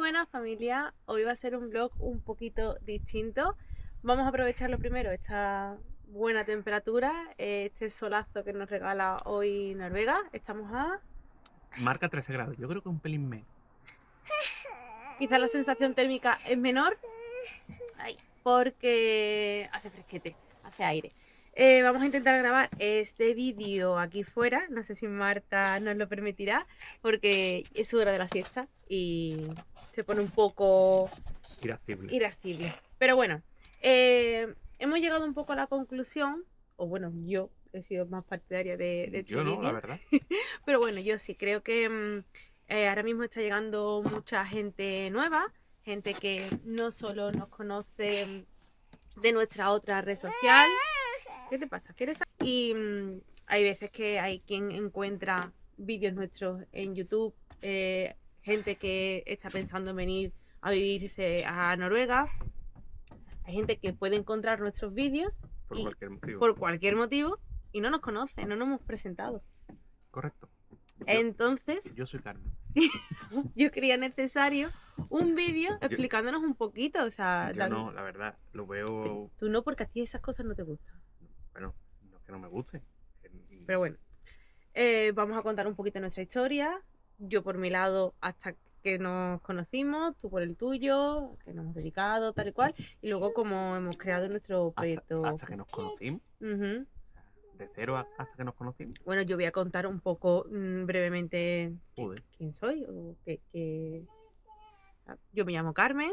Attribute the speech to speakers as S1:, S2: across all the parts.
S1: buenas familia, hoy va a ser un vlog un poquito distinto. Vamos a aprovechar lo primero, esta buena temperatura, este solazo que nos regala hoy Noruega. Estamos a...
S2: Marca 13 grados, yo creo que un pelín menos.
S1: Quizás la sensación térmica es menor, porque hace fresquete, hace aire. Vamos a intentar grabar este vídeo aquí fuera, no sé si Marta nos lo permitirá, porque es su hora de la siesta y se pone un poco irascible. Pero bueno, hemos llegado un poco a la conclusión, o bueno, yo he sido más partidaria de este
S2: Yo no,
S1: vídeo.
S2: la verdad.
S1: Pero bueno, yo sí creo que ahora mismo está llegando mucha gente nueva, gente que no solo nos conoce de nuestra otra red social. ¿Qué te pasa? ¿Quieres? Y hay veces que hay quien encuentra vídeos nuestros en YouTube, gente que está pensando en venir a vivirse a Noruega. Hay gente que puede encontrar nuestros vídeos por cualquier motivo y no nos conoce, no nos hemos presentado.
S2: Correcto.
S1: Entonces,
S2: yo soy Carmen.
S1: Yo creía necesario un vídeo explicándonos un poquito, o sea...
S2: Yo no, la verdad, lo veo...
S1: Tú no, porque a ti esas cosas no te gustan.
S2: Bueno, no es que no me guste.
S1: Pero bueno, vamos a contar un poquito nuestra historia. Yo por mi lado, hasta que nos conocimos, tú por el tuyo, que nos hemos dedicado, tal y cual. Y luego como hemos creado nuestro proyecto...
S2: Hasta que nos conocimos. De cero hasta que nos conocimos.
S1: Bueno, yo voy a contar un poco brevemente quién soy. Yo me llamo Carmen,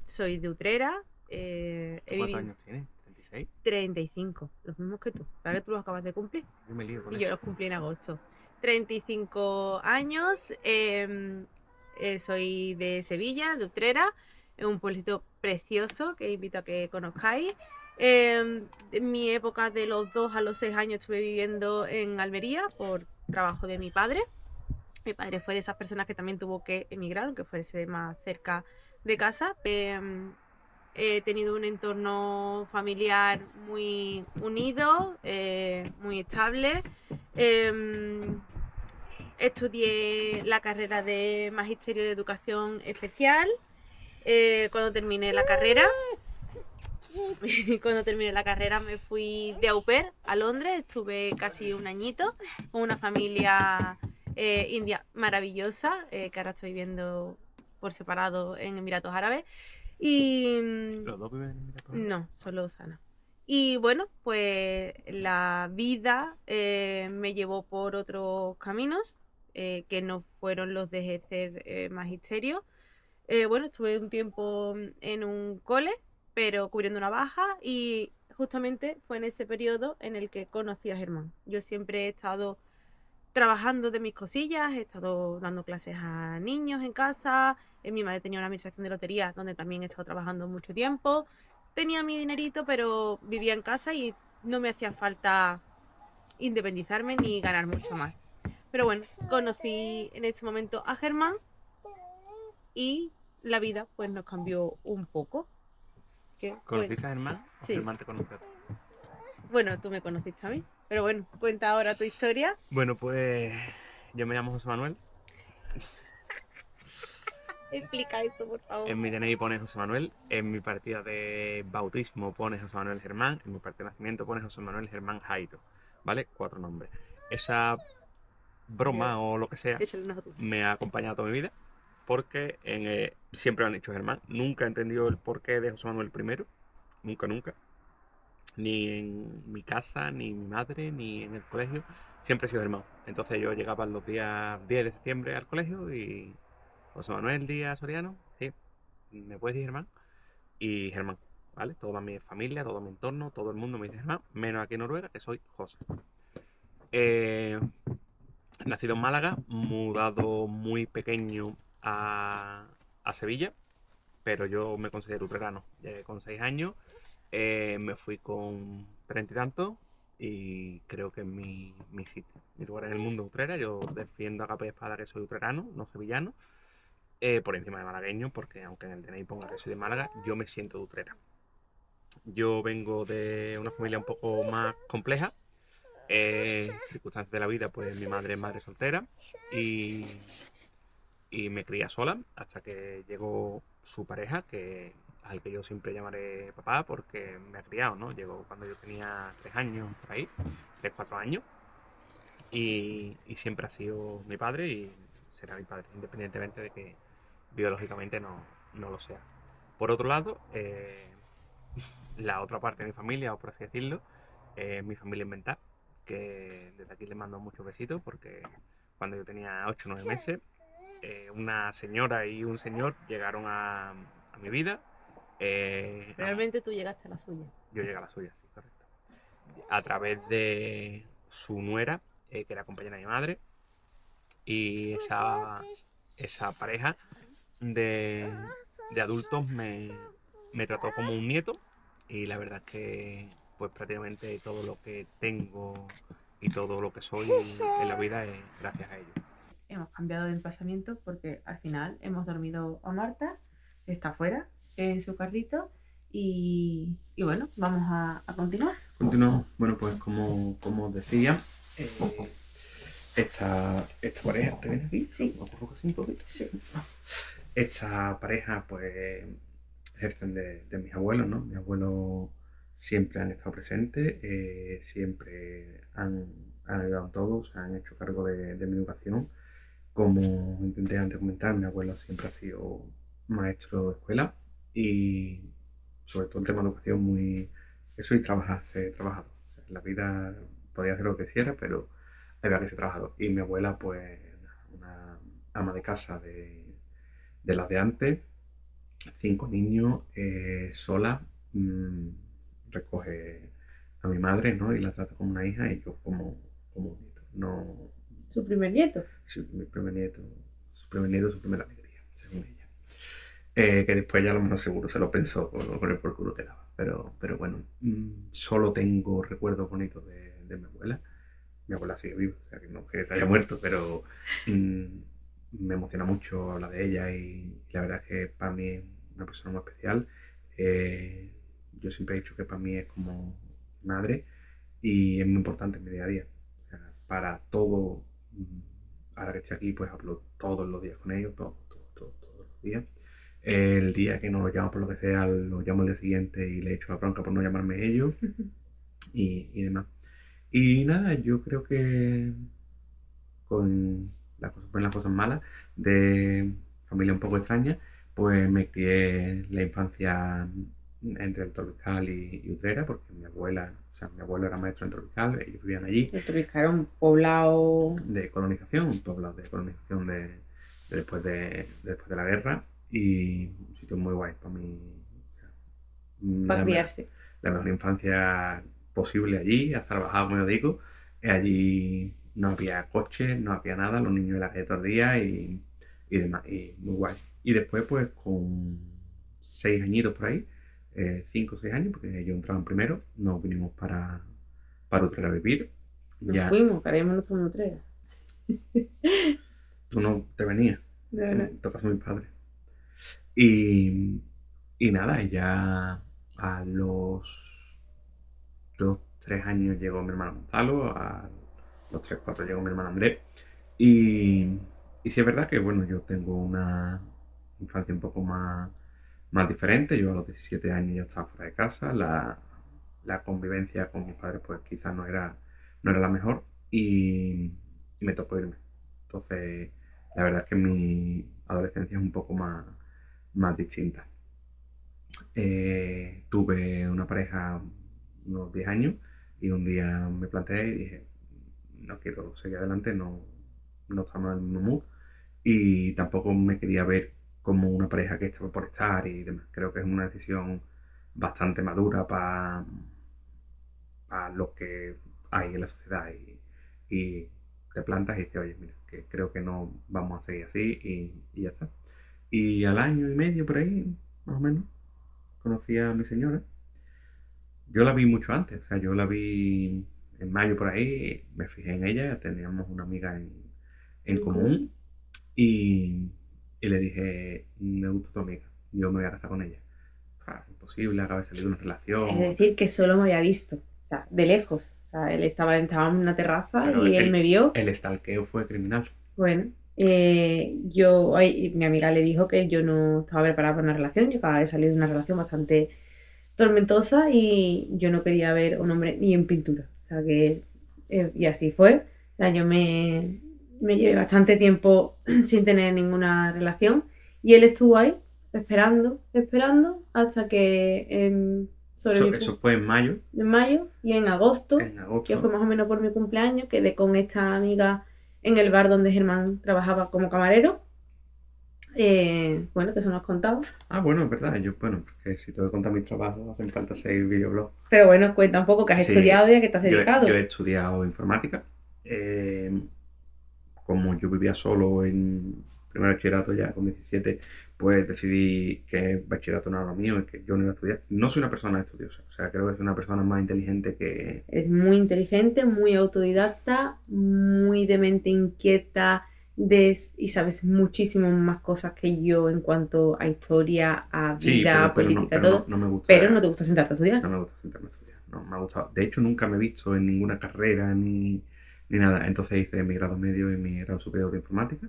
S1: soy de Utrera.
S2: ¿Cuántos años tienes? ¿36?
S1: 35, los mismos que tú. ¿Sabes que tú los acabas de cumplir?
S2: Yo me lío con
S1: eso. Yo los cumplí en agosto. 35 años, soy de Sevilla, de Utrera, es un pueblito precioso que invito a que conozcáis. En mi época de los 2 a los 6 años estuve viviendo en Almería por trabajo de mi padre. Mi padre fue de esas personas que también tuvo que emigrar, aunque fuese más cerca de casa. He tenido un entorno familiar muy unido, muy estable. Estudié la carrera de Magisterio de Educación Especial. Cuando terminé la carrera me fui de au pair a Londres. Estuve casi un añito con una familia india maravillosa, que ahora estoy viviendo por separado en Emiratos Árabes. Y
S2: ¿Los dos viven en Emiratos Árabes?
S1: No, solo Sana. Y bueno, pues la vida me llevó por otros caminos que no fueron los de ejercer magisterio. Bueno, estuve un tiempo en un cole, pero cubriendo una baja, y justamente fue en ese periodo en el que conocí a Germán. Yo siempre he estado trabajando de mis cosillas, he estado dando clases a niños en casa, mi madre tenía una administración de lotería donde también he estado trabajando mucho tiempo, tenía mi dinerito, pero vivía en casa y no me hacía falta independizarme ni ganar mucho más. Pero bueno, conocí en ese momento a Germán y la vida pues nos cambió un poco.
S2: ¿Conociste a Germán? ¿O
S1: sí.
S2: Germán te conoció a ti?
S1: Bueno, tú me conociste a mí. Pero bueno, cuenta ahora tu historia.
S2: Bueno, pues yo me llamo José Manuel.
S1: Explica esto, por favor.
S2: En mi DNI pone José Manuel, en mi partida de bautismo pone José Manuel Germán, en mi partida de nacimiento pone José Manuel Germán Jairo, ¿vale? 4 nombres. Esa broma o lo que sea me ha acompañado toda mi vida, porque siempre han dicho Germán. Nunca he entendido el porqué de José Manuel I, nunca. Ni en mi casa, ni mi madre, ni en el colegio, siempre he sido Germán. Entonces yo llegaba los días 10 de septiembre al colegio y... José Manuel Díaz Soriano, sí, me puedes decir Germán. Y Germán, ¿vale? Toda mi familia, todo mi entorno, todo el mundo me dice Germán, menos aquí en Noruega, que soy José. Nacido en Málaga, mudado muy pequeño a Sevilla, pero yo me considero utrerano. Llegué con 6 años, me fui con 30 y tantos y creo que es mi sitio, mi lugar en el mundo Utrera. Yo defiendo a capa y espada que soy utrerano, no sevillano. Por encima de malagueño, porque aunque en el DNI ponga que soy de Málaga, yo me siento de Utrera. Yo vengo de una familia un poco más compleja. Circunstancias de la vida, pues mi madre es madre soltera y y me cría sola hasta que llegó su pareja, al que yo siempre llamaré papá porque me ha criado, ¿no? Llegó cuando yo tenía 3 años, por ahí, 3, 4 años, y siempre ha sido mi padre y será mi padre, independientemente de que biológicamente no lo sea. Por otro lado, la otra parte de mi familia, o por así decirlo, es mi familia inventada, que desde aquí le mando muchos besitos porque cuando yo tenía 8 o 9 meses, una señora y un señor llegaron a mi vida.
S1: Realmente tú llegaste a la suya.
S2: Yo llegué a la suya, sí, correcto. A través de su nuera, que era compañera de mi madre, y esa pareja de adultos me trató como un nieto, y la verdad es que pues prácticamente todo lo que tengo y todo lo que soy en la vida es gracias a ellos.
S1: Hemos cambiado de emplazamiento porque al final hemos dormido a Marta, que está afuera en su carrito, y bueno, vamos a continuar.
S2: Continuamos. Bueno, pues como os decía, esta pareja, ¿te ven aquí?
S1: Sí.
S2: ¿Me ocurro casi un poquito?
S1: Sí.
S2: Esta pareja, pues, ejercen de mis abuelos, ¿no? Mis abuelos siempre han estado presentes, siempre han ayudado en todo, se han hecho cargo de mi educación. Como intenté antes comentar, mi abuelo siempre ha sido maestro de escuela y sobre todo el tema de educación muy... Eso y trabajar, se he trabajado. O sea, en la vida podía hacer lo que quisiera, pero había que ser trabajado. Y mi abuela, pues, una ama de casa de las de antes, 5 niños, sola, recoge a mi madre, ¿no? Y la trata como una hija y yo como un nieto. No,
S1: ¿Su primer nieto?
S2: Sí, mi primer nieto, su primera alegría, según ella. Que después ya a lo menos seguro se lo pensó con el por culo que daba. Pero bueno, solo tengo recuerdos bonitos de mi abuela. Mi abuela sigue viva, o sea que no es que se haya muerto, pero me emociona mucho hablar de ella y la verdad es que para mí es una persona muy especial. Yo siempre he dicho que para mí es como madre y es muy importante en mi día a día. O sea, para todo, ahora que estoy aquí, pues hablo todos los días con ellos, todos los días. El día que no lo llamo por lo que sea, lo llamo al día siguiente y le echo la bronca por no llamarme ellos y demás. Y nada, yo creo que con las cosas malas de familia un poco extraña, pues me crié la infancia entre el Torcal y Utrera, porque mi abuelo era maestro en Torcal, ellos vivían allí.
S1: El Torcal era un poblado
S2: de colonización, de después de la guerra, y un sitio muy guay para mí. O sea,
S1: para criarse.
S2: La mejor infancia posible allí, hasta trabajar, como yo digo. Allí no había coches, no había nada, los niños en la calle todo el día y demás, y muy guay. Y después, pues con 6 añitos por ahí, 5 o 6 años, porque yo entraba en primero, nos vinimos para Utrera a vivir.
S1: Nos fuimos, queríamos nuestra Utrera.
S2: Tú no te venías.
S1: De verdad.
S2: Tocas a mis padres. Y nada, ya a los 2, 3 años llegó mi hermano Gonzalo, a los 3, 4 llegó mi hermano Andrés. Y sí es verdad que, bueno, yo tengo una infancia un poco más diferente. Yo a los 17 años ya estaba fuera de casa. La convivencia con mis padres, pues quizás no era la mejor. Y me tocó irme. Entonces, la verdad es que mi adolescencia es un poco más distinta. Tuve una pareja unos 10 años y un día me planteé y dije, no quiero seguir adelante, no estamos en el mismo mood y tampoco me quería ver como una pareja que estaba por estar y demás. Creo que es una decisión bastante madura para lo que hay en la sociedad y te plantas y dices, oye, mira, que creo que no vamos a seguir así y ya está. Y al año y medio por ahí, más o menos, conocí a mi señora. Yo la vi mucho antes, o sea, yo la vi en mayo por ahí, me fijé en ella, teníamos una amiga en común y le dije, me gusta tu amiga, yo me voy a casar con ella. O sea, imposible, acaba de salir una relación.
S1: Es decir, que solo me había visto, o sea, de lejos. O sea, él estaba en una terraza. Pero y él me vio.
S2: El stalkeo fue criminal.
S1: Bueno, Mi amiga le dijo que yo no estaba preparada para una relación, yo acababa de salir de una relación bastante tormentosa y yo no quería ver a un hombre ni en pintura. O sea que, y así fue. O sea, me llevé bastante tiempo sin tener ninguna relación y él estuvo ahí esperando, esperando hasta que
S2: Eso fue en mayo.
S1: En mayo y en agosto, que fue
S2: En
S1: más o menos por mi cumpleaños, quedé con esta amiga en el bar donde Germán trabajaba como camarero. Bueno, que eso nos contaba.
S2: Bueno, es verdad. Porque si tengo que contar mis trabajos, hacen falta 6 videoblogs.
S1: Pero bueno, cuenta un poco que has estudiado y a qué te has dedicado.
S2: Yo he estudiado informática. Como yo vivía solo en primer bachillerato ya con 17, pues decidí que bachillerato no era lo mío y que yo no iba a estudiar. No soy una persona estudiosa, o sea, creo que soy una persona más inteligente que...
S1: Es muy inteligente, muy autodidacta, muy de mente inquieta y sabes muchísimas más cosas que yo en cuanto a historia, a vida, a política, todo.
S2: No me gusta,
S1: pero no te gusta sentarte a estudiar.
S2: No me gusta sentarme a estudiar, no me ha gustado. De hecho, nunca me he visto en ninguna carrera ni nada. Entonces hice mi grado medio y mi grado superior de informática,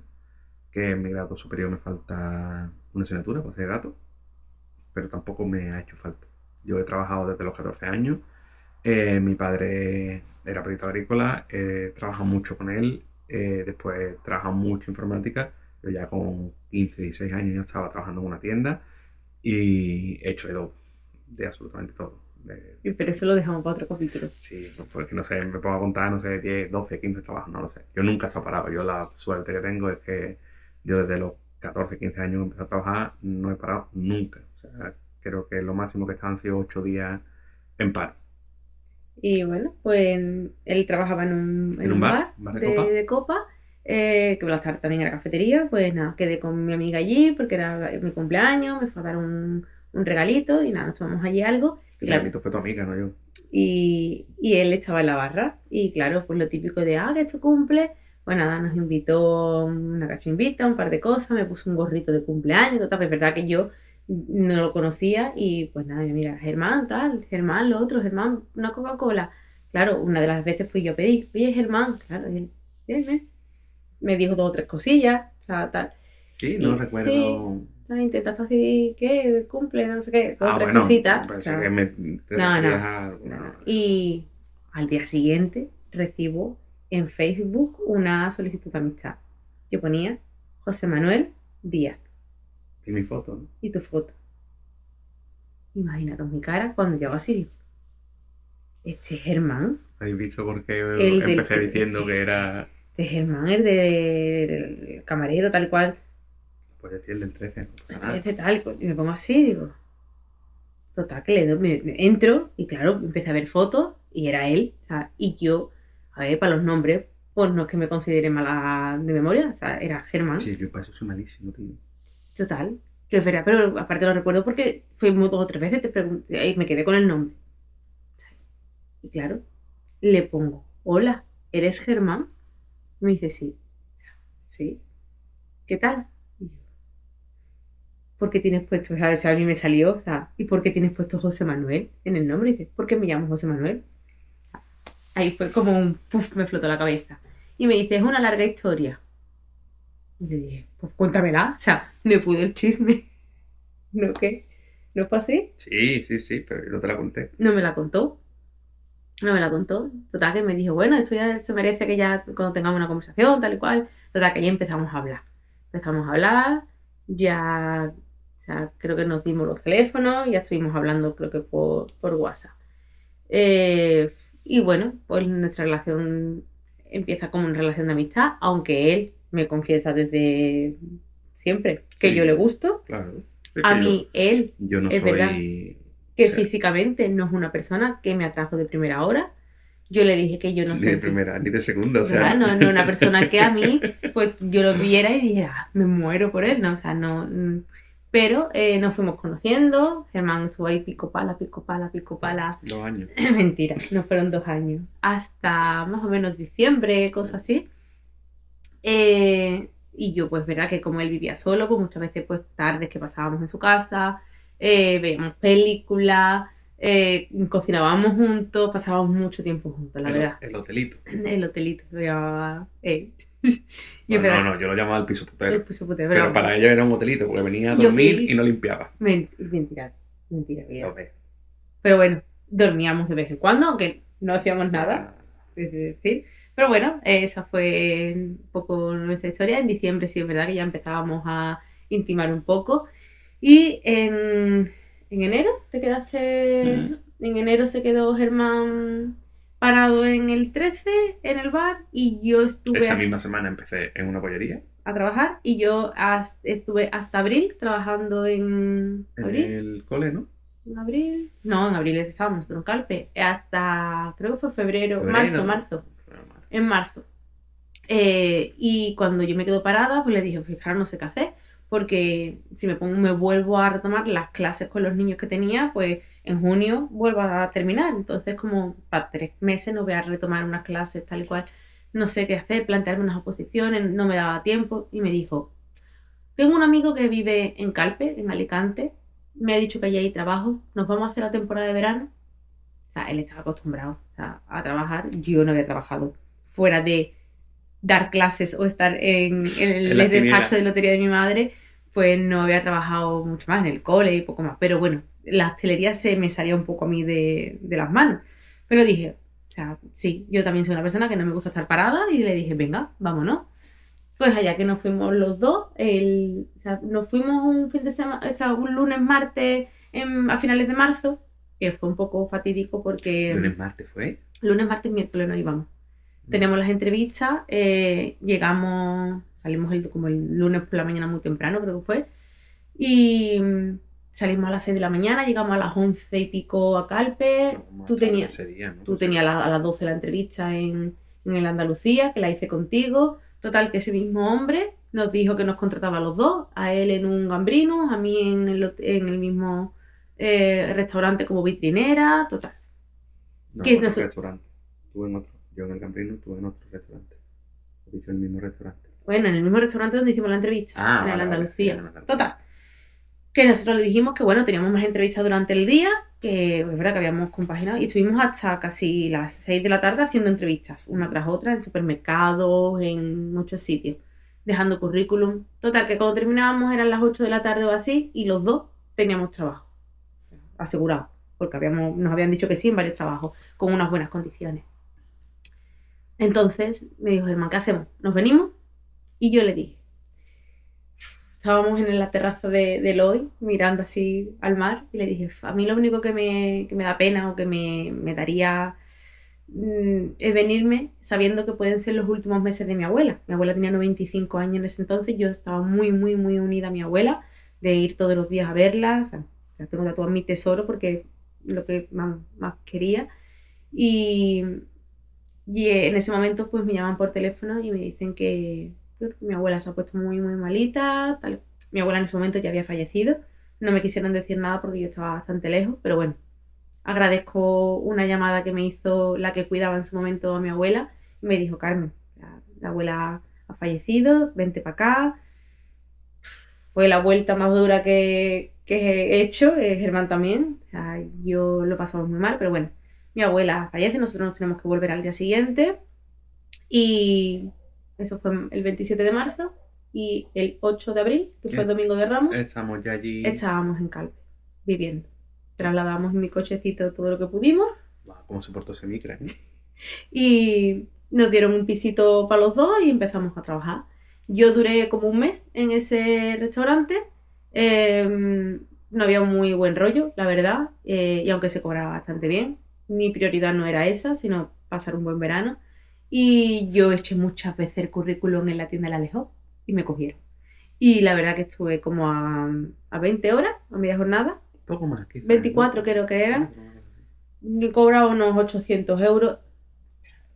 S2: que en mi grado superior me falta una asignatura, base de datos, pero tampoco me ha hecho falta. Yo he trabajado desde los 14 años, mi padre era perito agrícola, trabajo mucho con él, después trabajo mucho en informática. Yo ya con 15, 16 años ya estaba trabajando en una tienda y he hecho de todo, de absolutamente todo.
S1: Pero eso lo dejamos para otro capítulo.
S2: Sí, porque no sé, me pongo a contar, no sé, 10, 12, 15 trabajos, no lo sé. Yo nunca he estado parado. Yo la suerte que tengo es que yo desde los 14, 15 años que empecé a trabajar no he parado nunca. O sea, creo que lo máximo que están han sido 8 días en paro.
S1: Y bueno, pues él trabajaba en un bar de copa, que por la tarde también era cafetería. Pues nada, quedé con mi amiga allí porque era mi cumpleaños, me fue a dar un regalito y nada, nos tomamos allí algo.
S2: Y claro, tú fue tu amiga, no yo.
S1: Y él estaba en la barra y claro, pues lo típico de, que esto cumple, pues nada, nos invitó una cachimbita, un par de cosas, me puso un gorrito de cumpleaños, total, es verdad que yo no lo conocía y pues nada, mira, Germán, tal, Germán, lo otro, Germán, una Coca-Cola. Claro, una de las veces fui yo a pedir, oye, Germán, claro, él, me dijo 2 o 3 cosillas, o sea, tal.
S2: Sí, no recuerdo.
S1: Sí, intentaste así, ¿qué? Cumple, no sé qué, 2 o 3 cositas.
S2: Claro. Que no.
S1: Y al día siguiente recibo en Facebook una solicitud de amistad. Yo ponía José Manuel Díaz.
S2: Y mi foto, ¿no?
S1: Y tu foto. Imaginaros mi cara cuando yo así. Este es Germán.
S2: ¿Habéis visto por qué empecé diciendo que era...?
S1: Este es Germán, el del camarero, tal cual.
S2: Puedes decir el del 13, ¿no?
S1: El 13 tal, y me pongo así, digo... Total, que me entro y claro, empecé a ver fotos y era él. O sea, y yo, a ver, para los nombres, pues no es que me considere mala de memoria, o sea, era Germán.
S2: Sí, yo para eso soy malísimo, tío.
S1: Total, que es verdad, pero aparte lo recuerdo porque fue 2 o 3 veces, te pregunté, y me quedé con el nombre. Y claro, le pongo, hola, ¿eres Germán? Me dice, sí. Sí. ¿Qué tal? Y yo, ¿por qué tienes puesto? O sea, a mí me salió, o sea, ¿y por qué tienes puesto José Manuel en el nombre? Y dice, ¿por qué me llamo José Manuel? Ahí fue como un puff, me flotó la cabeza. Y me dice, es una larga historia. Y le dije, pues cuéntamela. O sea, me pudo el chisme. ¿No qué? ¿No fue así?
S2: Sí, pero yo no te la conté.
S1: No me la contó. Total, que me dijo, bueno, esto ya se merece que ya cuando tengamos una conversación, tal y cual. Total, que ya empezamos a hablar. Ya, o sea, creo que nos dimos los teléfonos, ya estuvimos hablando, creo que por WhatsApp. Y bueno, pues nuestra relación empieza como una relación de amistad, aunque él me confiesa desde siempre que yo le gusto.
S2: Claro.
S1: A mí, él,
S2: yo no
S1: es
S2: soy...
S1: verdad que físicamente no es una persona que me atrajo de primera hora. Yo le dije que yo no sé.
S2: Ni de primera, ni de segunda, o sea.
S1: No es una persona que a mí, pues yo lo viera y dijera, me muero por él, ¿no? O sea, no. Pero nos fuimos conociendo. Germán estuvo ahí pico pala.
S2: 2 años.
S1: Mentira, no fueron 2 años. Hasta más o menos diciembre, cosas así. Y yo, pues, verdad que como él vivía solo, pues muchas veces, pues, tardes que pasábamos en su casa, veíamos películas, Cocinábamos juntos, pasábamos mucho tiempo juntos, la verdad.
S2: El hotelito.
S1: El hotelito, lo llamaba él.
S2: No, yo lo llamaba el piso putero.
S1: El piso putero.
S2: Pero para ella era un hotelito, porque venía a dormir y no limpiaba.
S1: Mentira, pero bueno, dormíamos de vez en cuando, aunque no hacíamos nada, es decir. Pero bueno, esa fue un poco nuestra historia. En diciembre sí es verdad que ya empezábamos a intimar un poco. Y en enero te quedaste... En enero se quedó Germán parado en el 13, en el bar, y yo estuve...
S2: Esa misma semana empecé en una pollería.
S1: A trabajar, y yo estuve hasta abril trabajando en... ¿Abril?
S2: En el cole, ¿no?
S1: ¿En abril? No, en abril estábamos en Calpe. Hasta, creo que fue febrero. Marzo. En marzo. Y cuando yo me quedo parada, pues le dije, pues claro, no sé qué hacer, porque si me vuelvo a retomar las clases con los niños que tenía, pues en junio vuelvo a terminar. Entonces, como para 3 meses no voy a retomar unas clases tal y cual. No sé qué hacer, plantearme unas oposiciones, no me daba tiempo. Y me dijo, tengo un amigo que vive en Calpe, en Alicante, me ha dicho que allí hay trabajo, nos vamos a hacer la temporada de verano. O sea, él estaba acostumbrado a trabajar, yo no había trabajado fuera de dar clases o estar en el despacho de lotería de mi madre, pues no había trabajado mucho más, en el cole y poco más. Pero bueno, la hostelería se me salía un poco a mí de las manos. Pero dije, o sea, sí, yo también soy una persona que no me gusta estar parada, y le dije, venga, vámonos. Pues allá que nos fuimos los dos, nos fuimos un fin de semana, o sea, un lunes, martes, a finales de marzo, que fue un poco fatídico porque...
S2: ¿Lunes, martes fue?
S1: Lunes, martes, miércoles nos íbamos. Tenemos las entrevistas, salimos como el lunes por la mañana muy temprano, creo que fue, y salimos a las 6 de la mañana, llegamos a las 11 y pico a Calpe. Tú tenías a las 12 la entrevista en el Andalucía, que la hice contigo. Total, que ese mismo hombre nos dijo que nos contrataba a los dos, a él en un Gambrinus, a mí en el mismo restaurante como vitrinera, total.
S2: No, en otro restaurante. Tú en otro. Yo en el Gambrinus, tú en otro restaurante. He dicho en el mismo restaurante.
S1: Bueno, en el mismo restaurante donde hicimos la entrevista, en el Andalucía.
S2: Vale.
S1: Total. Que nosotros le dijimos que bueno, teníamos más entrevistas durante el día, que es verdad que habíamos compaginado, y estuvimos hasta casi las 6 de la tarde haciendo entrevistas, una tras otra, en supermercados, en muchos sitios, dejando currículum. Total, que cuando terminábamos eran las 8 de la tarde o así, y los dos teníamos trabajo asegurado, porque nos habían dicho que sí en varios trabajos, con unas buenas condiciones. Entonces me dijo, Germán, ¿qué hacemos? ¿Nos venimos? Y yo le dije, estábamos en la terraza de Eloy, mirando así al mar, y le dije, a mí lo único que me da pena o que me daría es venirme sabiendo que pueden ser los últimos meses de mi abuela. Mi abuela tenía 95 años en ese entonces, yo estaba muy, muy, muy unida a mi abuela, de ir todos los días a verla. O sea, tengo tatuado mi tesoro porque lo que más quería. Y en ese momento pues me llaman por teléfono y me dicen que mi abuela se ha puesto muy, muy malita, tal. Mi abuela en ese momento ya había fallecido. No me quisieron decir nada porque yo estaba bastante lejos, pero bueno, agradezco una llamada que me hizo la que cuidaba en su momento a mi abuela, y me dijo, Carmen, la abuela ha fallecido, vente para acá. Fue la vuelta más dura que he hecho, Germán también. O sea, yo lo pasamos muy mal, pero bueno, mi abuela fallece, nosotros nos tenemos que volver al día siguiente, y eso fue el 27 de marzo, y el 8 de abril, que fue el domingo de Ramos,
S2: estamos ya allí.
S1: Estábamos en Calpe, viviendo. Trasladamos en mi cochecito todo lo que pudimos.
S2: ¿Cómo se portó ese micro?
S1: Y nos dieron un pisito para los dos y empezamos a trabajar. Yo duré como un mes en ese restaurante. No había muy buen rollo, la verdad, y aunque se cobraba bastante bien, mi prioridad no era esa, sino pasar un buen verano. Y yo eché muchas veces el currículum en la tienda de la Alejo y me cogieron. Y la verdad que estuve como a 20 horas, a media jornada.
S2: Poco más, quizás,
S1: 24 creo que eran. Yo cobraba unos 800 euros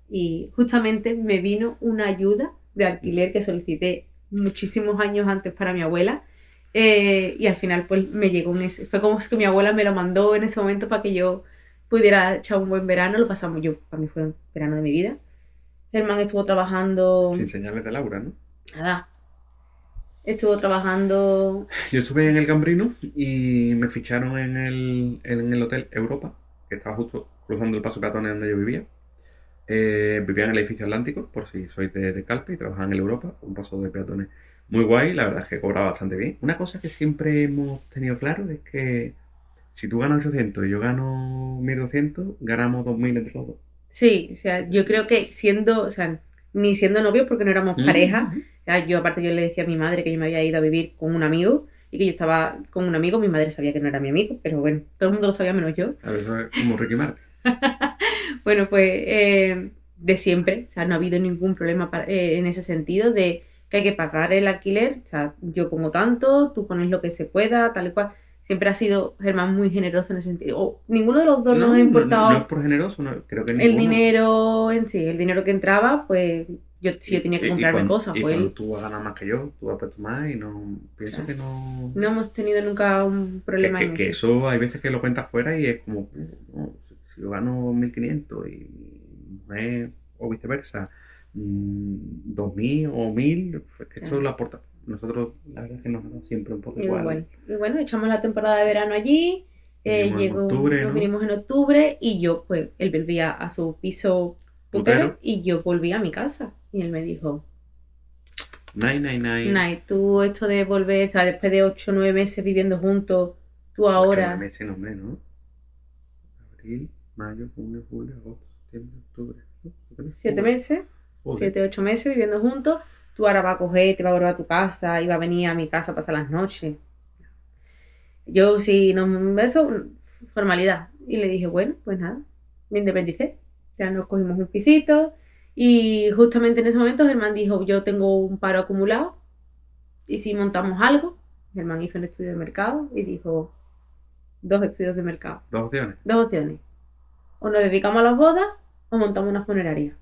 S1: y justamente me vino una ayuda de alquiler que solicité muchísimos años antes para mi abuela, y al final pues me llegó fue como que mi abuela me lo mandó en ese momento para que yo pudiera echar un buen verano. Lo pasamos para mí fue un verano de mi vida. Germán estuvo trabajando...
S2: Sin señales de Laura, ¿no?
S1: Nada. Estuvo trabajando...
S2: Yo estuve en el Gambrinus y me ficharon en el Hotel Europa, que estaba justo cruzando el paso peatones donde yo vivía. Vivía en el edificio Atlántico, por si sois de Calpe y trabajaba en el Europa, un paso de peatones muy guay, la verdad es que cobraba bastante bien. Una cosa que siempre hemos tenido claro es que si tú ganas 800 y yo gano 1200, ganamos 2000 entre los dos.
S1: Sí, o sea, yo creo que siendo, o sea, ni siendo novios porque no éramos pareja, o sea, yo aparte yo le decía a mi madre que yo me había ido a vivir con un amigo y que yo estaba con un amigo, mi madre sabía que no era mi amigo, pero bueno, todo el mundo lo sabía menos yo.
S2: A ver, eso es como Ricky Martin.
S1: Bueno, pues de siempre, o sea, no ha habido ningún problema en ese sentido de que hay que pagar el alquiler, o sea, yo pongo tanto, tú pones lo que se pueda, tal y cual. Siempre ha sido Germán muy generoso en ese sentido. O ninguno de los dos nos ha importado.
S2: No es por generoso, creo que ninguno.
S1: El dinero en sí, el dinero que entraba, pues si yo tenía que comprarme cosas.
S2: Y
S1: pues
S2: cuando tú vas a ganar más que yo, tú has puesto más y no. Pienso que no.
S1: No hemos tenido nunca un problema en
S2: que eso hay veces que lo cuentas fuera y es como. No, si yo gano 1500 y mi mujer, o viceversa, 2000 o 1000, pues que esto lo aporta. Nosotros, la verdad es que nos damos siempre un poco igual.
S1: Y bueno, echamos la temporada de verano allí. Nos vinimos en octubre y yo, pues, él volvía a su piso putero y yo volví a mi casa. Y él me dijo: Nay, tú esto de volver, o sea, después de 8 o 9 meses viviendo juntos, tú ahora...
S2: 8 o 9 meses, no, hombre, ¿no? Abril, mayo, junio, julio, agosto, septiembre, octubre.
S1: 7 meses, 7, 8 meses viviendo juntos. Tú ahora vas a coger, te vas a volver a tu casa y vas a venir a mi casa a pasar las noches. Yo, si no, eso, formalidad. Y le dije, bueno, pues nada, me independicé. Ya nos cogimos un pisito y justamente en ese momento Germán dijo, yo tengo un paro acumulado y si montamos algo. Germán hizo un estudio de mercado y dijo, 2 estudios de mercado.
S2: 2 opciones.
S1: 2 opciones. O nos dedicamos a las bodas o montamos una funeraria.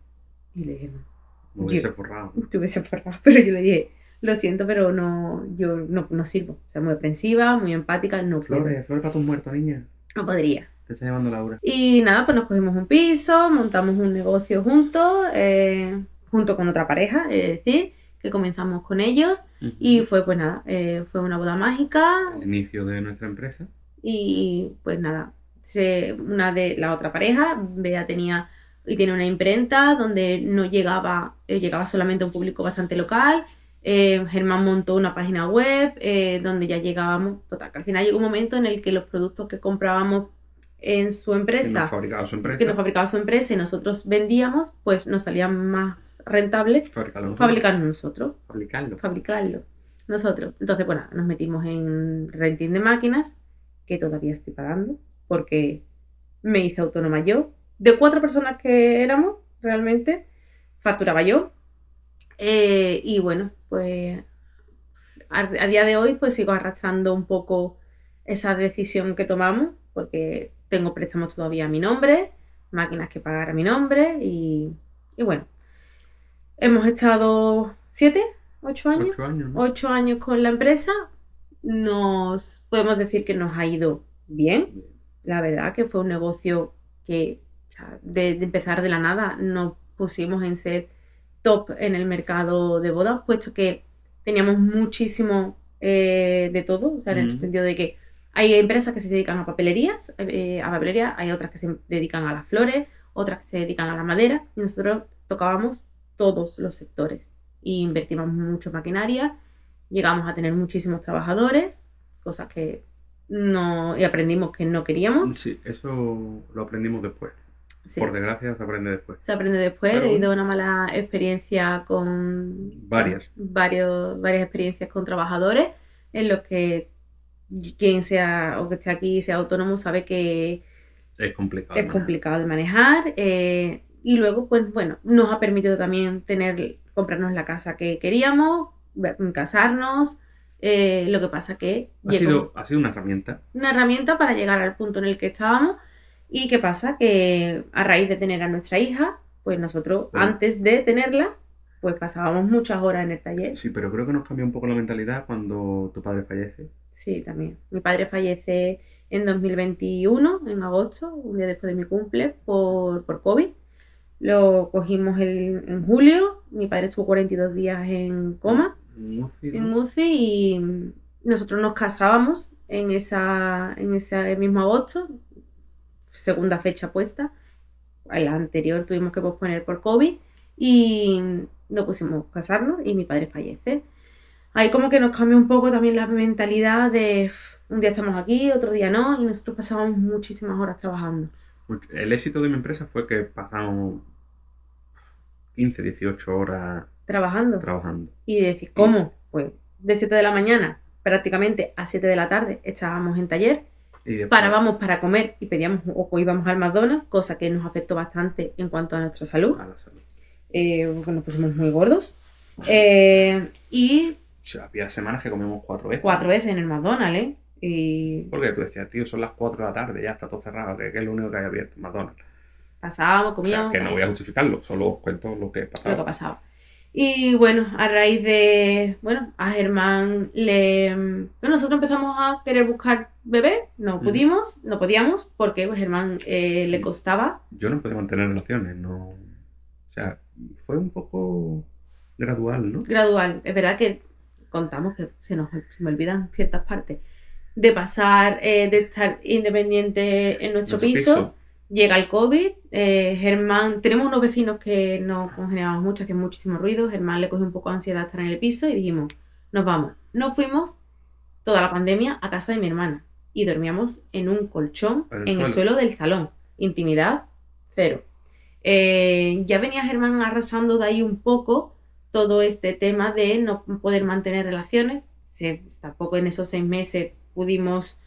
S1: Y le dije, no.
S2: Me hubiese forrado.
S1: Te hubiese forrado, pero yo le dije, lo siento, pero no, yo no sirvo. O sea, muy aprensiva, muy empática, no puedo.
S2: Flores para tus muertos, niña.
S1: No podría.
S2: Te está llamando Laura.
S1: Y nada, pues nos cogimos un piso, montamos un negocio juntos, junto con otra pareja, es decir, que comenzamos con ellos. Y fue, pues nada, fue una boda mágica.
S2: El inicio de nuestra empresa.
S1: Y pues nada, una de la otra pareja, Bea tiene una imprenta donde no llegaba solamente a un público bastante local. Germán montó una página web donde ya llegábamos, total, que al final llegó un momento en el que los productos que comprábamos en su empresa,
S2: que nos
S1: fabricaba su empresa y nosotros vendíamos, pues nos salía más rentable fabricarlo nosotros. Fabricarlo nosotros. Entonces, bueno, nos metimos en renting de máquinas, que todavía estoy pagando, porque me hice autónoma yo. De 4 personas que éramos, realmente, facturaba yo. Y bueno, pues a día de hoy pues sigo arrastrando un poco esa decisión que tomamos, porque tengo préstamos todavía a mi nombre, máquinas que pagar a mi nombre y bueno, hemos estado 7, 8 años,
S2: 8 años, ¿no?
S1: 8 años con la empresa. Podemos decir que nos ha ido bien. La verdad que fue un negocio que, o sea, de empezar de la nada nos pusimos en ser top en el mercado de bodas, puesto que teníamos muchísimo de todo, o sea, en el sentido de que hay empresas que se dedican a papelería, hay otras que se dedican a las flores, otras que se dedican a la madera, y nosotros tocábamos todos los sectores e invertimos mucho en maquinaria, llegamos a tener muchísimos trabajadores, cosas que y aprendimos que no queríamos.
S2: Sí, eso lo aprendimos después. Sí. Por desgracia se aprende después.
S1: Se aprende después debido a una mala experiencia con...
S2: Varias
S1: experiencias con trabajadores en los que quien sea o que esté aquí sea autónomo sabe que
S2: es
S1: complicado de manejar. Y luego, pues bueno, nos ha permitido también comprarnos la casa que queríamos, casarnos. Lo que pasa que...
S2: Ha sido una herramienta.
S1: Una herramienta para llegar al punto en el que estábamos. ¿Y qué pasa? Que a raíz de tener a nuestra hija, pues nosotros, antes de tenerla, pues pasábamos muchas horas en el taller.
S2: Sí, pero creo que nos cambió un poco la mentalidad cuando tu padre fallece.
S1: Sí, también. Mi padre fallece en 2021, en agosto, un día después de mi cumple, por COVID. Lo cogimos en julio. Mi padre estuvo 42 días en coma, en UCI, y nosotros nos casábamos en ese mismo agosto. segunda fecha puesta. En la anterior tuvimos que posponer por COVID y no pusimos casarnos y mi padre fallece. Ahí como que nos cambió un poco también la mentalidad de un día estamos aquí, otro día no, y nosotros pasábamos muchísimas horas trabajando.
S2: El éxito de mi empresa fue que pasamos 15, 18 horas
S1: Trabajando. Y decís, ¿cómo? Pues de 7 de la mañana prácticamente a 7 de la tarde estábamos en taller, parábamos para comer y pedíamos o íbamos al McDonald's, cosa que nos afectó bastante en cuanto a nuestra salud.
S2: A la salud.
S1: Porque nos pusimos muy gordos. Y...
S2: O sea, había semanas que comíamos 4 veces.
S1: 4 veces en el McDonald's, ¿eh? Y...
S2: Porque tú decías, tío, son las 4 de la tarde, ya está todo cerrado, que es lo único que hay abierto, McDonald's.
S1: Pasábamos, comíamos...
S2: O sea, que no voy a justificarlo, solo os cuento lo que pasaba.
S1: Lo que pasaba. Y bueno, a raíz de... Bueno, a Germán le... nosotros empezamos a querer buscar bebé, no podíamos, porque a Germán le costaba.
S2: Yo no podía mantener relaciones, no... O sea, fue un poco gradual, ¿no?
S1: Gradual. Es verdad que contamos que se me olvidan ciertas partes. De pasar, de estar independiente en nuestro piso. Llega el COVID, Germán, tenemos unos vecinos que no congeniamos mucho, hacían muchísimo ruido, Germán le cogió un poco de ansiedad estar en el piso y dijimos, nos vamos. Nos fuimos toda la pandemia a casa de mi hermana y dormíamos en un colchón en el suelo del salón. Intimidad, cero. Ya venía Germán arrastrando de ahí un poco todo este tema de no poder mantener relaciones. Tampoco en esos 6 meses pudimos...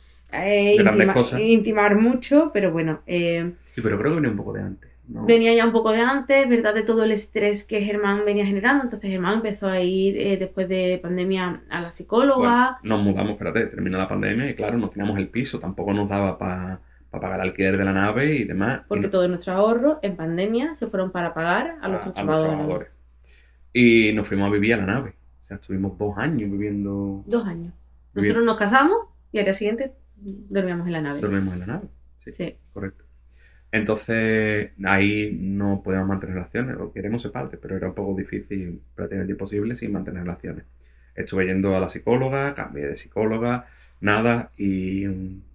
S1: intimar mucho, pero bueno.
S2: Sí, pero creo que venía un poco de antes, ¿no?
S1: Venía ya un poco de antes, ¿verdad? De todo el estrés que Germán venía generando. Entonces Germán empezó a ir después de pandemia a la psicóloga.
S2: Bueno, nos mudamos, espérate, terminó la pandemia y claro, no teníamos el piso, tampoco nos daba para pagar el alquiler de la nave y demás.
S1: Porque todos nuestros ahorros en pandemia se fueron para pagar a los trabajadores.
S2: Y nos fuimos a vivir a la nave. O sea, estuvimos 2 años viviendo...
S1: 2 años. Nosotros nos casamos y al día siguiente dormíamos en la nave.
S2: Dormimos en la nave, sí. Correcto. Entonces, ahí no podíamos mantener relaciones. Lo queremos ser padres, pero era un poco difícil, prácticamente imposible, sin mantener relaciones. Estuve yendo a la psicóloga, cambié de psicóloga, nada, y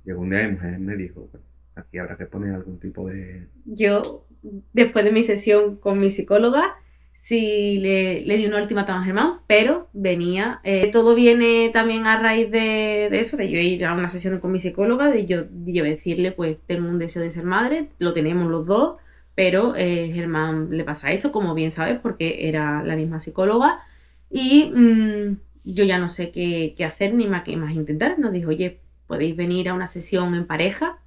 S2: llegó un día y mi mujer me dijo, bueno, aquí habrá que poner algún tipo de...
S1: Yo, después de mi sesión con mi psicóloga, sí le di una ultimátum a Germán, pero venía... todo viene también a raíz de eso, de yo ir a una sesión con mi psicóloga, de yo decirle, pues tengo un deseo de ser madre, lo tenemos los dos, pero Germán le pasa esto, como bien sabes, porque era la misma psicóloga, y yo ya no sé qué hacer ni qué más intentar. Nos dijo, oye, ¿podéis venir a una sesión en pareja?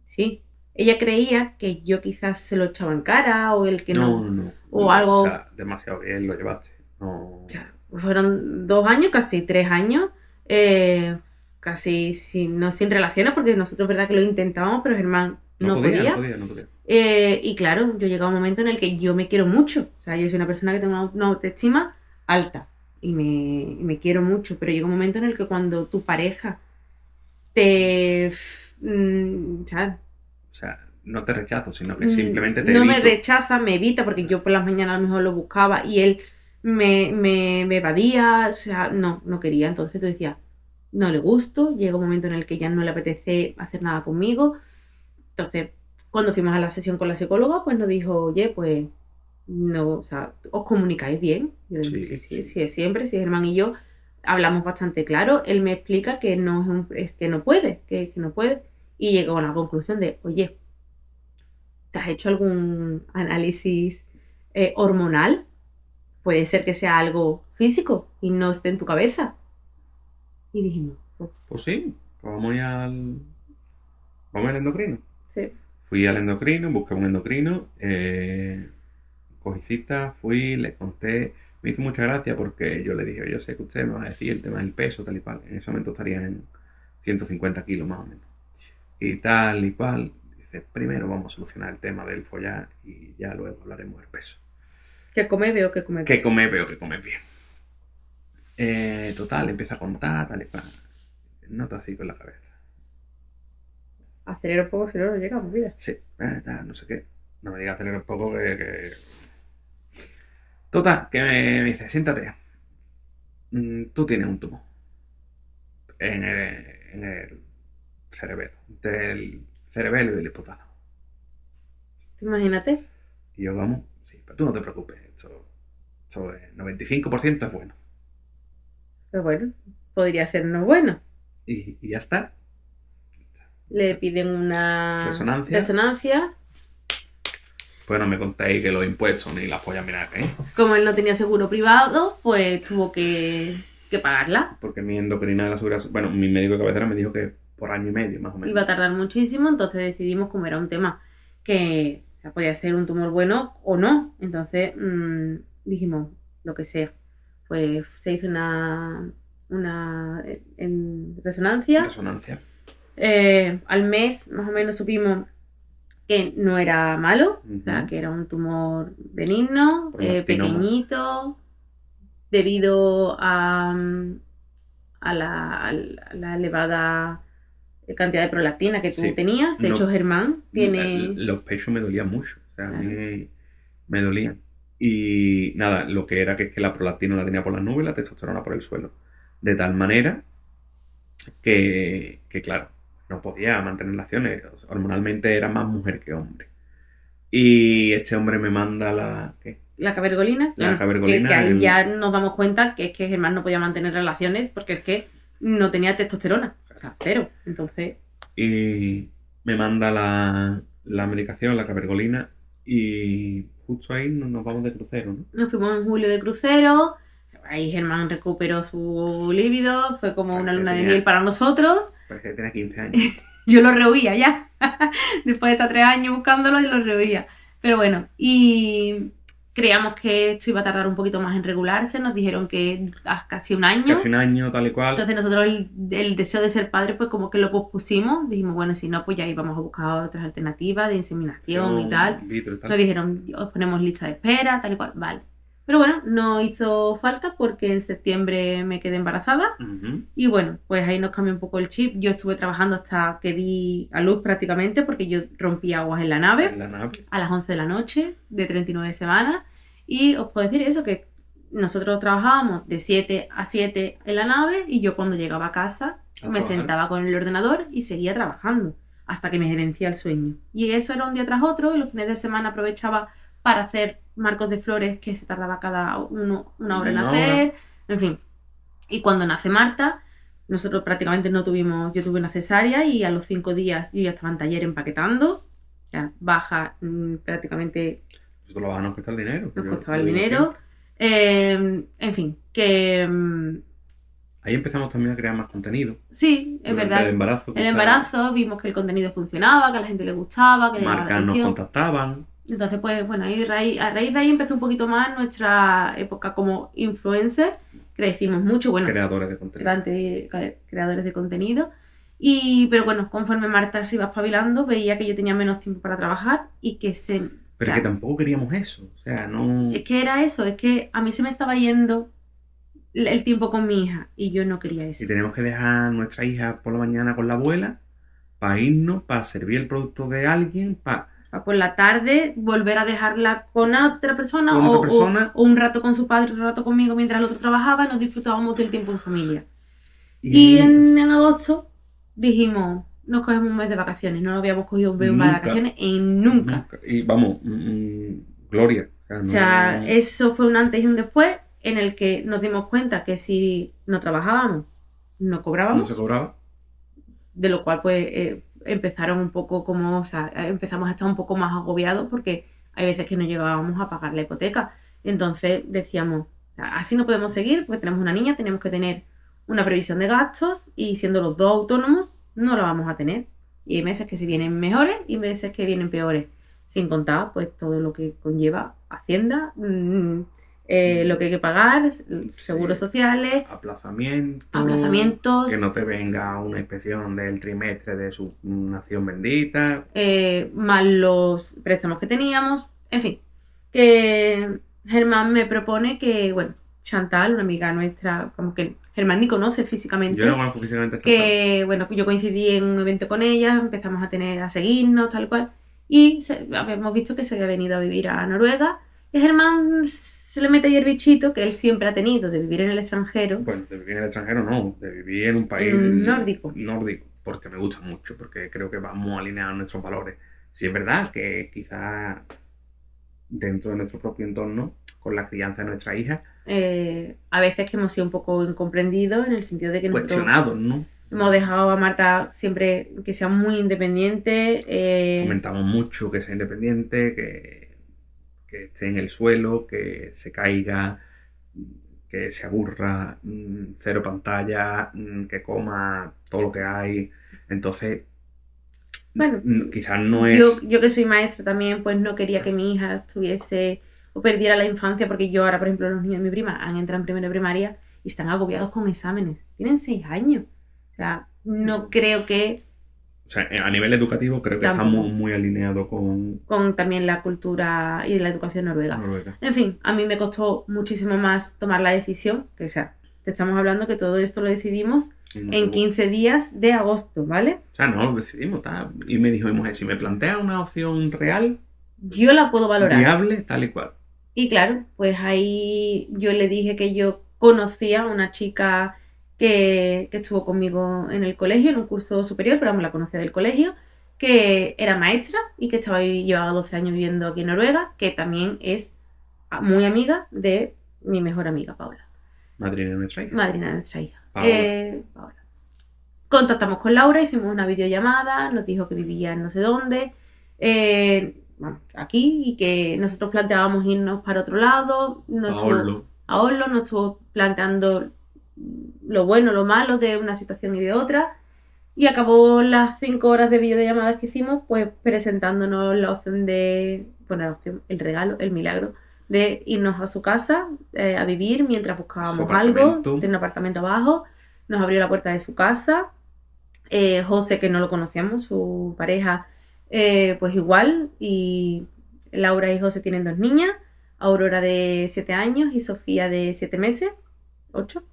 S1: Sí. Ella creía que yo quizás se lo echaba en cara o el que no. O algo.
S2: O sea, demasiado bien lo llevaste. No.
S1: O sea, fueron 2 años, casi 3 años, casi sin relaciones, porque nosotros, verdad que lo intentábamos, pero Germán no podía. Y claro, yo llegué a un momento en el que yo me quiero mucho. O sea, yo soy una persona que tengo una autoestima alta y me quiero mucho, pero llega un momento en el que cuando tu pareja te...
S2: O sea, no te rechazo, sino que simplemente te
S1: evito. Me rechaza, me evita, porque yo por las mañanas a lo mejor lo buscaba y él me evadía, o sea, no quería. Entonces tú decías, no le gusto, llega un momento en el que ya no le apetece hacer nada conmigo. Entonces, cuando fuimos a la sesión con la psicóloga, pues nos dijo, oye, pues, no, o sea, ¿os comunicáis bien? Yo dije, sí, siempre, sí, Germán y yo hablamos bastante claro. Él me explica que es que no puede, que no puede. Y llegó a la conclusión de, oye, ¿te has hecho algún análisis hormonal? Puede ser que sea algo físico y no esté en tu cabeza. Y dijimos,
S2: pues sí, pues vamos al endocrino.
S1: Sí.
S2: Fui al endocrino, busqué un endocrino, cogí cita, fui, le conté, me hizo mucha gracia porque yo le dije, yo sé que usted me va a decir el tema del peso, tal y cual. En ese momento estaría en 150 kilos más o menos. Y tal y cual. Dice, primero vamos a solucionar el tema del follar y ya luego hablaremos del peso.
S1: Que come veo que come bien.
S2: Que come veo que come bien. Total, empieza a contar, tal y cual. Nota así con la cabeza.
S1: Acelera un poco, si no, no llegamos, vida.
S2: Sí, no sé qué. No me diga acelera un poco que... Total, que me dice, siéntate. Tú tienes un tumor en el cerebelo, del cerebelo y del hipotálamo.
S1: Imagínate.
S2: Y yo, vamos, sí, pero tú no te preocupes, esto es 95% es bueno.
S1: Pero bueno, podría ser no bueno.
S2: Y ya está.
S1: Le piden una resonancia.
S2: Pues no me contéis que los impuestos ni las pollas mirar, ¿eh?
S1: Como él no tenía seguro privado, pues tuvo que pagarla.
S2: Porque mi endocrina de la seguridad... Bueno, mi médico de cabecera me dijo que por año y medio, más o menos.
S1: Iba a tardar muchísimo, entonces decidimos, como era un tema que podía ser un tumor bueno o no, entonces dijimos lo que sea. Pues se hizo una resonancia. Al mes más o menos supimos que no era malo, o sea, que era un tumor benigno, pequeñito, debido a la elevada cantidad de prolactina que tú tenías. De hecho, Germán tiene...
S2: Los pechos me dolían mucho, o sea, a mí me dolían. Y nada, lo que era que es que la prolactina la tenía por las nubes y la testosterona por el suelo. De tal manera que claro, no podía mantener relaciones. Hormonalmente era más mujer que hombre. Y este hombre me manda la... ¿qué?
S1: La cabergolina.
S2: La cabergolina.
S1: Que ahí ya nos damos cuenta que es que Germán no podía mantener relaciones porque es que no tenía testosterona. O sea, cero. Entonces...
S2: Y me manda la medicación, la cabergolina, y justo ahí nos vamos de crucero, ¿no?
S1: Nos fuimos en julio de crucero. Ahí Germán recuperó su líbido. Fue como una luna de miel para nosotros.
S2: Parece que tenía 15 años.
S1: Yo lo rehuía ya. Después de estar 3 años buscándolo, yo lo rehuía. Pero bueno, y creíamos que esto iba a tardar un poquito más en regularse. Nos dijeron que casi un año.
S2: Casi un año, tal y cual.
S1: Entonces nosotros el deseo de ser padre, pues como que lo pospusimos. Dijimos, bueno, si no, pues ya íbamos a buscar otras alternativas de inseminación y tal. Nos dijeron, os ponemos lista de espera, tal y cual. Vale. Pero bueno, no hizo falta porque en septiembre me quedé embarazada. Y bueno, pues ahí nos cambió un poco el chip. Yo estuve trabajando hasta que di a luz prácticamente, porque yo rompí aguas en la nave. A las 11 de la noche, de 39 semanas. Y os puedo decir eso, que nosotros trabajábamos de 7 a 7 en la nave, y yo cuando llegaba a casa me sentaba con el ordenador y seguía trabajando hasta que me vencía el sueño. Y eso era un día tras otro, y los fines de semana aprovechaba para hacer marcos de flores que se tardaba cada uno una hora en hacer, en fin. Y cuando nace Marta, nosotros prácticamente no tuvimos, yo tuve una cesárea y a los 5 días yo ya estaba en taller empaquetando, o sea, baja prácticamente...
S2: Nosotros lo nos costaba el dinero.
S1: Nos costaba el dinero. En fin, que...
S2: Ahí empezamos también a crear más contenido.
S1: Sí, es verdad. El embarazo vimos que el contenido funcionaba, que a la gente le gustaba, que
S2: marcas nos contactaban.
S1: Entonces, pues bueno, a raíz de ahí empezó un poquito más nuestra época como influencer. Crecimos mucho, bueno.
S2: Creadores de contenido.
S1: Creadores de contenido. Pero bueno, conforme Marta se iba espabilando, veía que yo tenía menos tiempo para trabajar y que se...
S2: Pero es que tampoco queríamos eso, o sea, no...
S1: Es que era eso, es que a mí se me estaba yendo el tiempo con mi hija y yo no quería eso.
S2: Y tenemos que dejar a nuestra hija por la mañana con la abuela para irnos, para servir el producto de alguien, para
S1: por la tarde volver a dejarla con otra persona, o un rato con su padre, un rato conmigo mientras el otro trabajaba, y nos disfrutábamos del tiempo en familia. Y en agosto dijimos, nos cogemos un mes de vacaciones. No lo habíamos cogido un mes de vacaciones nunca.
S2: Y vamos, gloria.
S1: O sea, eso fue un antes y un después en el que nos dimos cuenta que si no trabajábamos, no cobrábamos.
S2: No se cobraba.
S1: De lo cual, pues, empezaron un poco como, o sea, empezamos a estar un poco más agobiados porque hay veces que no llegábamos a pagar la hipoteca. Entonces decíamos, así no podemos seguir porque tenemos una niña, tenemos que tener una previsión de gastos y siendo los dos autónomos no lo vamos a tener. Y hay meses que se vienen mejores y meses que vienen peores. Sin contar, pues, todo lo que conlleva Hacienda, lo que hay que pagar, seguros sociales,
S2: aplazamientos, que no te venga una inspección del trimestre de su nación bendita,
S1: más los préstamos que teníamos, en fin, que Germán me propone que, bueno, Chantal, una amiga nuestra, como que Germán ni conoce físicamente.
S2: Yo no conozco físicamente a Chantal.
S1: Que, bueno, yo coincidí en un evento con ella, empezamos a seguirnos, tal cual, y habíamos visto que se había venido a vivir a Noruega, y Germán se le mete ahí el bichito que él siempre ha tenido de vivir en el extranjero.
S2: Bueno, de vivir en el extranjero no, de vivir en un país
S1: nórdico.
S2: porque me gusta mucho, porque creo que vamos alineados a nuestros valores. Sí es verdad que quizás dentro de nuestro propio entorno, con la crianza de nuestra hija,
S1: a veces que hemos sido un poco incomprendidos en el sentido de que
S2: cuestionados, ¿no?
S1: Hemos dejado a Marta siempre que sea muy independiente.
S2: Fomentamos mucho que sea independiente, que esté en el suelo, que se caiga, que se aburra, cero pantalla, que coma todo lo que hay. Entonces,
S1: bueno,
S2: quizás no es...
S1: Yo que soy maestra también, pues no quería que mi hija estuviese o perdiera la infancia, porque yo ahora, por ejemplo, los niños de mi prima han entrado en primero de primaria y están agobiados con exámenes. Tienen 6 años. O sea, no creo que...
S2: O sea, a nivel educativo creo que estamos muy alineados
S1: con también la cultura y la educación noruega. En fin, a mí me costó muchísimo más tomar la decisión, que o sea, te estamos hablando que todo esto lo decidimos en 15 días de agosto, ¿vale?
S2: O sea, no lo decidimos, tal. Y me dijo mi mujer, si me plantea una opción real...
S1: Yo la puedo valorar.
S2: Viable, tal y cual.
S1: Y claro, pues ahí yo le dije que yo conocía a una chica que estuvo conmigo en el colegio, en un curso superior, pero vamos, la conocía del colegio, que era maestra y que llevaba 12 años viviendo aquí en Noruega, que también es muy amiga de mi mejor amiga, Paula.
S2: Madrina de nuestra hija.
S1: Madrina de nuestra hija. Paula. Contactamos con Laura, hicimos una videollamada, nos dijo que vivía en no sé dónde, aquí, y que nosotros planteábamos irnos para otro lado. A Oslo, nos estuvo planteando lo bueno, lo malo de una situación y de otra. Y acabó las 5 horas de videollamadas que hicimos, pues presentándonos la opción de, bueno, la opción, el regalo, el milagro, de irnos a su casa a vivir mientras buscábamos algo, de un apartamento abajo. Nos abrió la puerta de su casa. José, que no lo conocíamos, su pareja, pues igual. Y Laura y José tienen 2 niñas, Aurora de 7 años y Sofía de 7 meses, 8.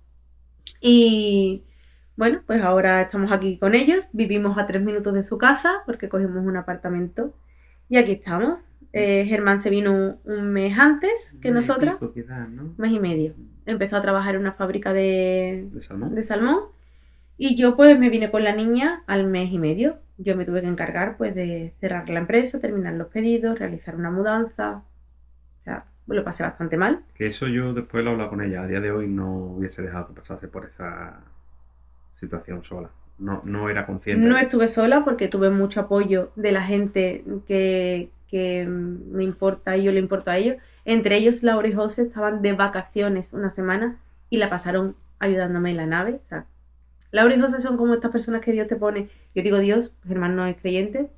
S1: Y bueno, pues ahora estamos aquí con ellos, vivimos a 3 minutos de su casa porque cogimos un apartamento y aquí estamos. Germán se vino un mes antes que nosotras, un mes y medio. Empezó a trabajar en una fábrica de salmón y yo pues me vine con la niña al mes y medio. Yo me tuve que encargar pues de cerrar la empresa, terminar los pedidos, realizar una mudanza. O sea, lo pasé bastante mal.
S2: Que eso yo después lo he hablado con ella. A día de hoy no hubiese dejado que pasase por esa situación sola. No era consciente.
S1: No estuve sola porque tuve mucho apoyo de la gente que me importa y yo le importo a ellos. Entre ellos, Laura y José estaban de vacaciones una semana y la pasaron ayudándome en la nave. O sea, Laura y José son como estas personas que Dios te pone. Yo digo Dios, Germán no es creyente,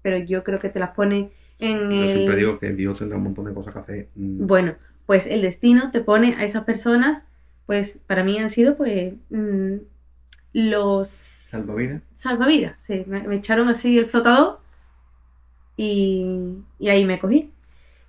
S1: pero yo creo que te las pone en
S2: yo siempre digo que Dios tendrá un montón de cosas que hacer.
S1: Bueno, pues el destino te pone a esas personas, pues para mí han sido pues los... Salvavidas, sí. Me echaron así el flotador y ahí me cogí.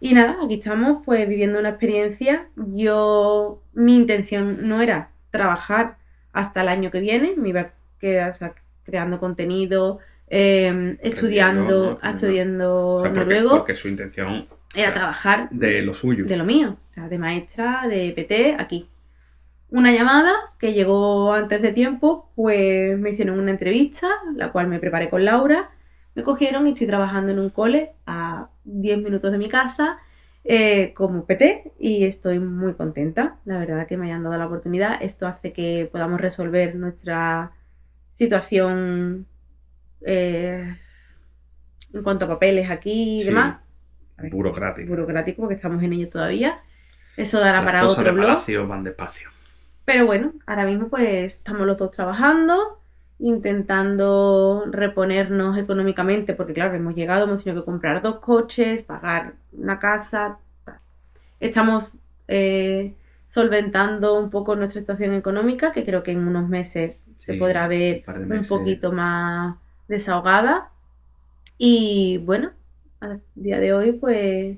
S1: Y nada, aquí estamos pues viviendo una experiencia. Mi intención no era trabajar hasta el año que viene, me iba a quedar, o sea, creando contenido, estudiando noruego.
S2: Porque su intención
S1: era trabajar
S2: de lo suyo.
S1: De lo mío, o sea, de maestra, de PT, aquí. Una llamada que llegó antes de tiempo, pues me hicieron una entrevista, la cual me preparé con Laura. Me cogieron y estoy trabajando en un cole a 10 minutos de mi casa como PT y estoy muy contenta. La verdad que me hayan dado la oportunidad. Esto hace que podamos resolver nuestra situación en cuanto a papeles aquí y demás. Burocrático, porque estamos en ello todavía. Eso dará para otro blog.
S2: Van despacio.
S1: Pero bueno, ahora mismo pues estamos los dos trabajando, intentando reponernos económicamente, porque claro, hemos tenido que comprar 2 coches, pagar una casa. Estamos solventando un poco nuestra situación económica, que creo que en unos meses se podrá ver un poquito más desahogada. Y bueno, a día de hoy pues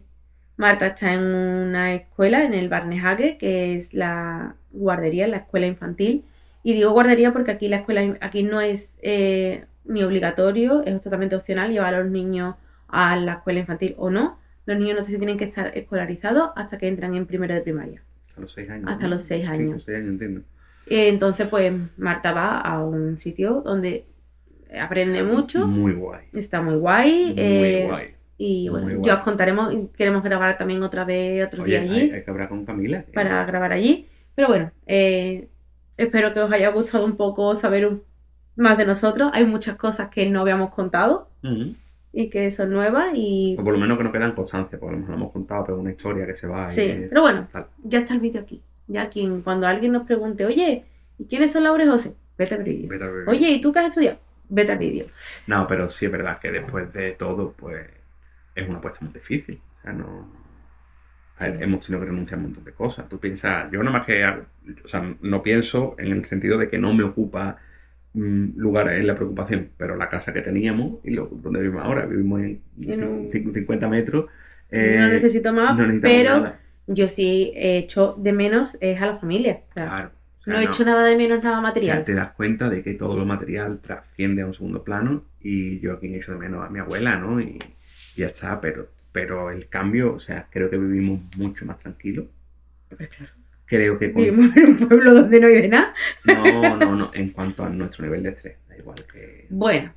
S1: Marta está en una escuela, en el Barnehage, que es la guardería, la escuela infantil. Y digo guardería porque aquí la escuela aquí no es ni obligatorio, es totalmente opcional llevar a los niños a la escuela infantil o no. Los niños no se tienen que estar escolarizados hasta que entran en primero de primaria.
S2: Hasta los 6 años.
S1: Hasta los 6 años.
S2: 6 años, entiendo.
S1: Entonces, pues Marta va a un sitio donde aprende mucho.
S2: Muy guay.
S1: Está muy guay.
S2: Muy guay.
S1: Y bueno,
S2: Muy guay.
S1: ya os contaremos. Queremos grabar también otra vez, otro día allí.
S2: Hay que hablar con Camila.
S1: Para grabar allí. Pero bueno, espero que os haya gustado un poco saber más de nosotros. Hay muchas cosas que no habíamos contado. Y que son nuevas y...
S2: O por lo menos que no quedan constancia, porque a lo mejor lo hemos contado, pero una historia que se va...
S1: Sí, pero bueno, ya está el vídeo aquí. Ya cuando alguien nos pregunte, oye, ¿y quiénes son Laura y José? Vete al vídeo. Oye, ¿y tú qué has estudiado? Vete al vídeo.
S2: No, pero sí es verdad que después de todo, pues, es una apuesta muy difícil. O sea, no... A ver, hemos tenido que renunciar a un montón de cosas. Tú piensas, yo nada más que... O sea, no pienso en el sentido de que no me ocupa... lugar en la preocupación, pero la casa que teníamos y donde vivimos ahora, vivimos en 50 metros.
S1: No necesito más,
S2: no
S1: pero
S2: nada.
S1: Yo sí he hecho de menos es a la familia. O sea,
S2: claro. O sea,
S1: no he hecho nada de menos, nada material.
S2: O sea, te das cuenta de que todo lo material trasciende a un segundo plano y yo aquí he hecho de menos a mi abuela, ¿no? Y ya está, pero el cambio, o sea, creo que vivimos mucho más tranquilos.
S1: Pues claro.
S2: Creo que
S1: vivimos en un pueblo donde no hay de nada.
S2: No, en cuanto a nuestro nivel de estrés, da igual que...
S1: Bueno,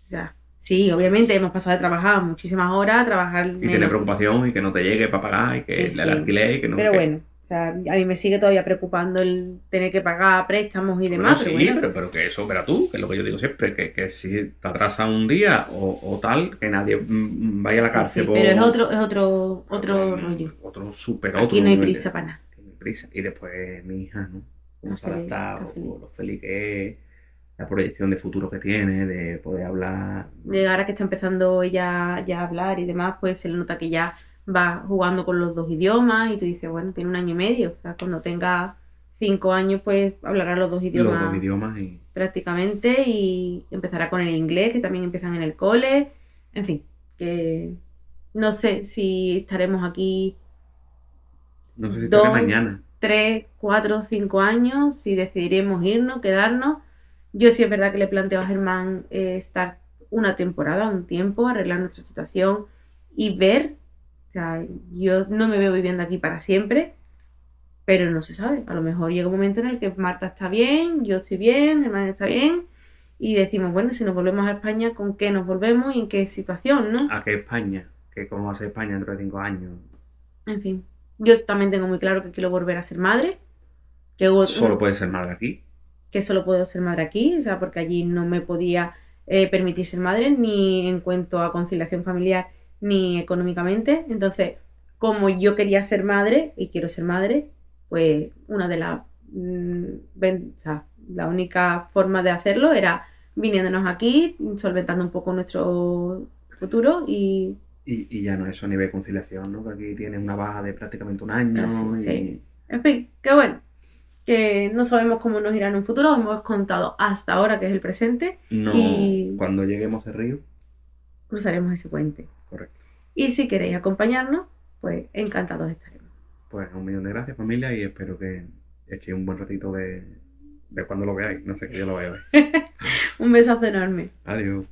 S1: ya. Sí, obviamente hemos pasado de trabajar muchísimas horas a trabajar
S2: y tener preocupación y que no te llegue para pagar y que el alquiler y que no...
S1: Pero bueno, o sea, a mí me sigue todavía preocupando el tener que pagar préstamos y demás.
S2: Bueno, sí, pero que eso, verá tú, que es lo que yo digo siempre, que si te atrasa un día o tal, que nadie vaya a la cárcel.
S1: Sí, pero es otro rollo. Aquí no hay prisa para nada.
S2: No hay prisa. Y después mi hija, ¿no? Cómo se ha adaptado, lo feliz que es, la proyección de futuro que tiene, de poder hablar.
S1: De ahora que está empezando ella ya a hablar y demás, pues se le nota que ya va jugando con los dos idiomas y tú dices, bueno, tiene 1 año y medio. O sea, cuando tenga 5 años, pues hablará los dos idiomas.
S2: Los 2 idiomas y...
S1: prácticamente, y empezará con el inglés, que también empiezan en el cole. En fin, que no sé si estaremos aquí.
S2: No sé si estaré mañana.
S1: 3, 4, 5 años, si decidiremos irnos, quedarnos. Yo sí es verdad que le planteo a Germán estar una temporada, un tiempo, arreglar nuestra situación y ver. O sea, yo no me veo viviendo aquí para siempre, pero no se sabe. A lo mejor llega un momento en el que Marta está bien, yo estoy bien, Germán está bien, y decimos, bueno, si nos volvemos a España, ¿con qué nos volvemos y en qué situación, no?
S2: ¿A qué España? ¿Cómo va a ser España dentro de 5 años?
S1: En fin, yo también tengo muy claro que quiero volver a ser madre.
S2: Solo puedes ser madre aquí.
S1: Que solo puedo ser madre aquí, o sea, porque allí no me podía permitir ser madre, ni en cuanto a conciliación familiar, ni económicamente. Entonces, como yo quería ser madre y quiero ser madre, pues una de las... o sea, la única forma de hacerlo era viniéndonos aquí, solventando un poco nuestro futuro y...
S2: Y ya no es eso a nivel de conciliación, ¿no? Que aquí tienes una baja de prácticamente 1 año.
S1: Casi, sí. En fin, qué bueno. Que no sabemos cómo nos irá en un futuro, hemos contado hasta ahora que es el presente.
S2: No, y cuando lleguemos al río
S1: cruzaremos ese puente.
S2: Correcto.
S1: Y si queréis acompañarnos, pues encantados estaremos.
S2: Pues 1.000.000 de gracias, familia, y espero que echéis un buen ratito de cuando lo veáis. No sé, que yo lo veo hoy.
S1: Un besazo enorme.
S2: Adiós.